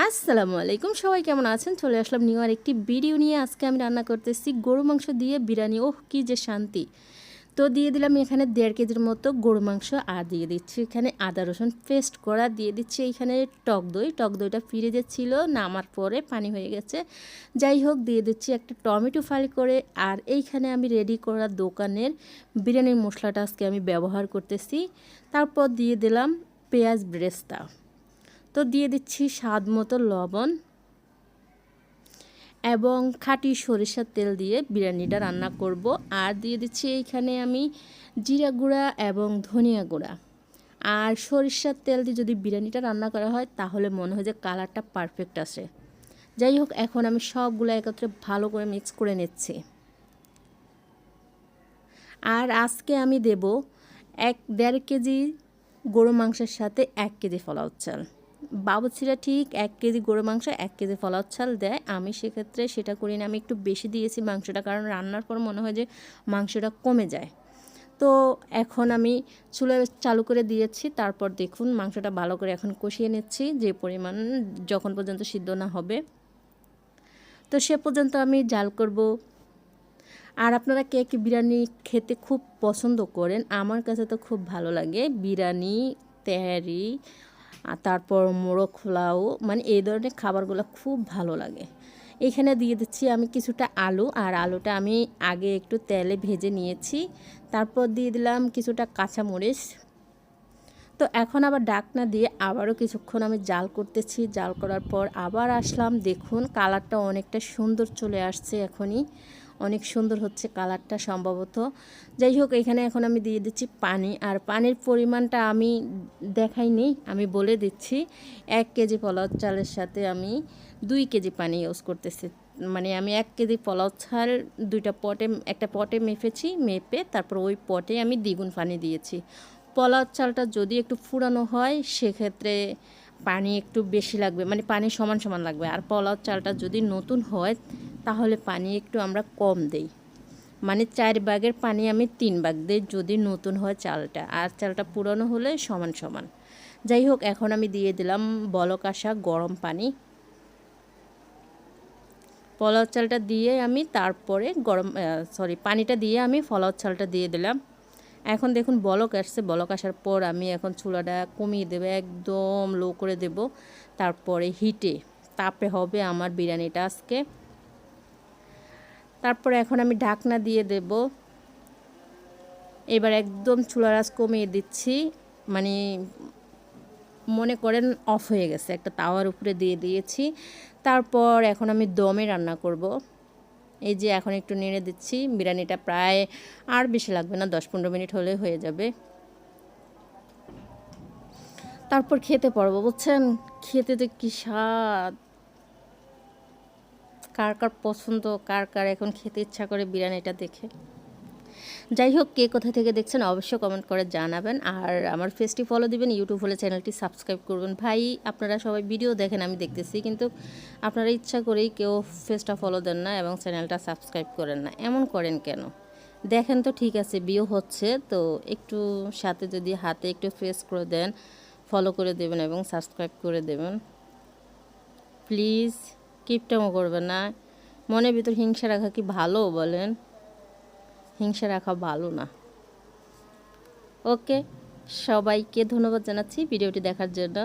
আসসালামু আলাইকুম, সবাই কেমন আছেন? চলে আসলাম নিউ আর একটি ভিডিও নিয়ে। আজকে আমি রান্না করতেছি গরু মাংস দিয়ে বিরিয়ানি। ওহ, কি যে শান্তি! তো দিয়ে দিলাম এখানে 1.5 কেজির মতো গরু মাংস, আর দিয়ে দিচ্ছি এখানে আদা রসুন পেস্ট করা, দিয়ে দিচ্ছি এইখানে টক দইটা ফ্রিজে ছিল, নামার পরে পানি হয়ে গেছে। যাই হোক, দিয়ে দিচ্ছি একটা টমেটো ফালি করে। আর এইখানে আমি রেডি করা দোকানের বিরিয়ানির মশলাটা আজকে আমি ব্যবহার করতেছি। তারপর দিয়ে দিলাম পেঁয়াজ ব্রেস্তা। তো দিয়ে দিচ্ছি স্বাদ মতো লবণ এবং খাঁটি সরিষার তেল দিয়ে বিরিয়ানিটা রান্না করব। আর দিয়ে দিচ্ছি এইখানে আমি জিরা গুঁড়া এবং ধনিয়া গুঁড়া। আর সরিষার তেল দিয়ে যদি বিরিয়ানিটা রান্না করা হয় তাহলে মনে হয় যে কালারটা পারফেক্ট আসে। যাই হোক, এখন আমি সবগুলো একত্রে ভালো করে মিক্স করে নিচ্ছি। আর আজকে আমি দেব 1.5 কেজি গরু মাংসের সাথে 1 কেজি পোলাও চাল। বাবুর্চিরা ঠিক 1 কেজি গরু মাংস 1 কেজি পোলাও চাল দেয়, আমি সেক্ষেত্রে সেটা করি না। আমি একটু বেশি দিয়েছি মাংসটা, কারণ রান্নার পর মনে হয় যে মাংসটা কমে যায়। তো এখন আমি চুলা চালু করে দিয়েছি। তারপর দেখুন মাংসটা ভালো করে এখন কষিয়ে নিচ্ছি, যে পরিমাণ যখন পর্যন্ত সিদ্ধ না হবে, তো সে পর্যন্ত আমি জাল করব। আর আপনারা কে কে বিরিয়ানি খেতে খুব পছন্দ করেন? আমার কাছে তো খুব ভালো লাগে বিরিয়ানি, তেহারি, আর তারপর মোরগ পোলাও, মানে এই ধরনের খাবারগুলো খুব ভালো লাগে। এখানে দিয়ে দিচ্ছি আমি কিছুটা আলু, আর আলুটা আমি আগে একটু তেলে ভেজে নিয়েছি। তারপর দিয়ে দিলাম কিছুটা কাঁচামরিচ। তো এখন আবার ঢাকনা দিয়ে আবারও কিছুক্ষণ আমি জাল করতেছি। জাল করার পর আবার আসলাম, দেখুন কালারটা অনেকটা সুন্দর চলে আসছে। এখনই অনেক সুন্দর হচ্ছে কালারটা সম্ভবত। যাই হোক, এখানে এখন আমি দিয়ে দিচ্ছি পানি। আর পানির পরিমাণটা আমি দেখাইনি, আমি বলে দিচ্ছি। 1 কেজি পোলাও চালের সাথে আমি 2 কেজি পানি ইউজ করতেছি। মানে আমি 1 কেজি পোলাও চাল একটা পটে মেপে তারপর ওই পটে আমি দ্বিগুণ পানি দিয়েছি। পোলাও চালটা যদি একটু ফুরানো হয় সেক্ষেত্রে পানি একটু বেশি লাগবে, মানে পানি সমান সমান লাগবে। আর পোলাও চালটা যদি নতুন হয় তাহলে পানি একটু আমরা কম দেই, মানে 4 ভাগের পানি আমি 3 ভাগ দিই যদি নতুন হয় চালটা, আর চালটা পুরানো হলে সমান সমান। যাই হোক, এখন আমি দিয়ে দিলাম বলক আসা গরম পানি। পোলাও চালটা দিয়ে আমি তারপরে পানিটা দিয়ে আমি পোলাও চালটা দিয়ে দিলাম। এখন দেখুন বলক আসছে, বলক আসার পর আমি এখন চুলাটা কমিয়ে দেবো, একদম লো করে দেব। তারপরে তাপে হবে আমার বিরিয়ানিটা আজকে। তারপরে এখন আমি ঢাকনা দিয়ে দেব। এবার একদম চুলার আঁচ কমিয়ে দিচ্ছি, মানে মনে করেন অফ হয়ে গেছে, একটা তাওয়ার উপরে দিয়ে দিয়েছি। তারপর এখন আমি দমে রান্না করব। এই যে এখন একটু নেড়ে দিচ্ছি। বিরিয়ানিটা প্রায় আর বেশি লাগবে না, 10-15 মিনিট হলে হয়ে যাবে। তারপর খেতে পারবো, বুঝছেন? খেতে তো কি স্বাদ! কার কার পছন্দ, কার কার এখন খেতে ইচ্ছা করে বিরিয়ানিটা দেখে। যাই হোক, কে কোথা থেকে দেখছেন অবশ্যই কমেন্ট করে জানাবেন। আর আমার পেজটি ফলো দিবেন, ইউটিউব হলে চ্যানেলটি সাবস্ক্রাইব করবেন। ভাই, আপনারা সবাই ভিডিও দেখেন, আমি দেখতেছি, কিন্তু আপনারা ইচ্ছা করেই কেউ পেজটা ফলো দেন না এবং চ্যানেলটা সাবস্ক্রাইব করেন না। এমন করেন কেন? দেখেন তো, ঠিক আছে ভিউ হচ্ছে তো একটু সাথে যদি হাতে একটু প্রেস করে দেন, ফলো করে দেবেন এবং সাবস্ক্রাইব করে দেবেন প্লিজ। কিপটামো করবেন না। মনের ভিতর হিংসা রাখা কি ভালো বলেন? হিংসা রাখা ভালো না। ওকে, সবাইকে ধন্যবাদ জানাচ্ছি ভিডিওটি দেখার জন্য।